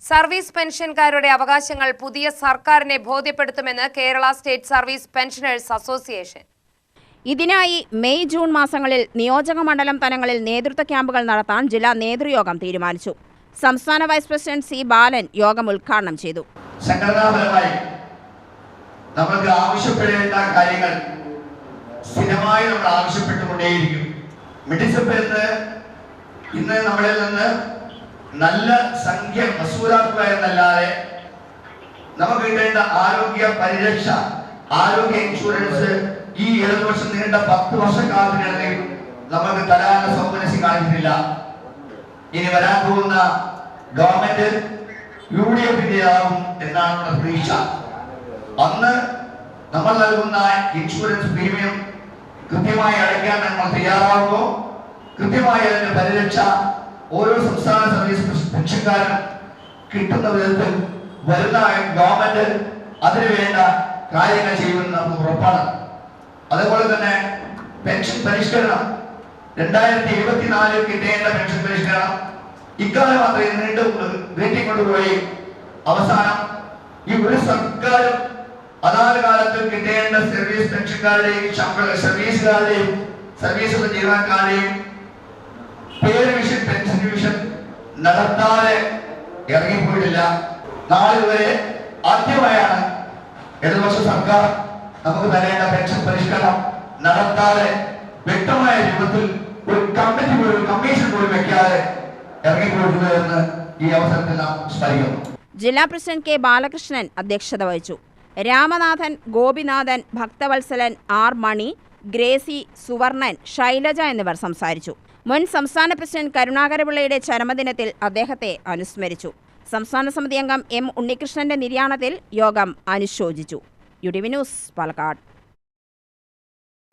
Service പെൻഷൻകാരുടെ അവകാശങ്ങൾ പുതിയ സർക്കാരിനെ ബോധ്യപ്പെടുത്തുമെന്ന് Kerala state service pensioners association. ഇതിനായി മെയ് ജൂൺ മാസങ്ങളിൽ നിയോജക മണ്ഡലം തലങ്ങളിൽ നേതൃത്വ ക്യാമ്പുകൾ നടത്താൻ ജില്ലാ നേതൃയോഗം തീരുമാനിച്ചു. സംസ്ഥാന വൈസ് പ്രസിഡന്റ് സി ബാലൻ യോഗം ഉദ്ഘാടനം ചെയ്തു. സംഘടനാപരമായി നമുക്ക് ആവശ്യപ്പെടേണ്ട കാര്യങ്ങൾ സ്ഥിരമായി നമ്മൾ ആവശ്യപ്പെട്ടുകൊണ്ടേയിരിക്കും. മെഡിസപ്പ് ഇന്ന് നമ്മളിൽ നിന്ന് നല്ല സംഖ്യ വസൂലാക്കുക എന്നല്ലാതെ നമുക്ക് കിട്ടേണ്ട ആരോഗ്യ പരിരക്ഷ, ആരോഗ്യ ഇൻഷുറൻസ് ഈ 7 വർഷം നീണ്ട 10 വർഷക്കാലത്തിനിടയിൽ നമുക്ക് തരാനുള്ള സൗകര്യം കാണിക്കുന്നില്ല. ഇനി വരാൻ പോകുന്ന ഗവൺമെന്റ് UDF ആകും എന്നാണ് നമ്മുടെ പ്രതീക്ഷ. അന്ന് നമ്മൾ നൽകുന്ന ഇൻഷുറൻസ് പ്രീമിയം കൃത്യമായി അടയ്ക്കാൻ നമ്മൾ തയ്യാറാകുമോ, കൃത്യമായി അതിന്റെ പരിരക്ഷ ഓരോ സംസ്ഥാന സർവീസ് പെൻഷൻകാരും കിട്ടുന്ന വിധത്തിൽ വരുന്ന ഗവൺമെന്റ് അതിനു വേണ്ട കാര്യങ്ങൾ ചെയ്യുമെന്ന് നമുക്ക് ഉറപ്പാണ്. അതുപോലെ തന്നെ പെൻഷൻ പരിഷ്കരണം 2024 കിട്ടേണ്ട പെൻഷൻ പരിഷ്കരണം ഇക്കാലം അത്രയും നീട്ടിക്കൊണ്ടുപോയി അവസാനം ഈ ഒരു സർക്കാരും അതാത് കാലത്ത് കിട്ടേണ്ട സർവീസ് പെൻഷൻകാരുടെയും സർവീസുകാരുടെയും സർവീസുള്ള ജീവനക്കാരുടെയും പേര് വിഷൻ പെൻഷൻ വിഷൻ നടത്താതെ ഇറങ്ങിപ്പോയിട്ടില്ല. നാളിതുവരെ ആദ്യമായാണ് ഇടതുപക്ഷ സർക്കാർ നമുക്ക് തരേണ്ട പെൻഷൻ പരിഷ്കരണം നടത്താതെ വ്യക്തമായ രൂപത്തിൽ ഒരു കമ്മീഷൻ പോലും വെക്കാതെ ഇറങ്ങിപ്പോയിട്ടുള്ളത് എന്ന് ഈ അവസരത്തിൽ നാം സ്മരിക്കുന്നു. ജില്ലാ പ്രസിഡന്റ് കെ ബാലകൃഷ്ണൻ അധ്യക്ഷത വഹിച്ചു. രാമനാഥൻ, ഗോപിനാഥൻ, ഭക്തവത്സലൻ, ആർ മണി, ഗ്രേസി, സുവർണൻ, ശൈലജ എന്നിവർ സംസാരിച്ചു. മുൻ സംസ്ഥാന പ്രസിഡന്റ് കരുണാകരപിള്ളയുടെ ചരമദിനത്തിൽ അദ്ദേഹത്തെ അനുസ്മരിച്ചു. സംസ്ഥാന സമിതി അംഗം M ഉണ്ണികൃഷ്ണന്റെ നിര്യാണത്തിൽ യോഗം അനുശോചിച്ചു. UTV news, Palakkad.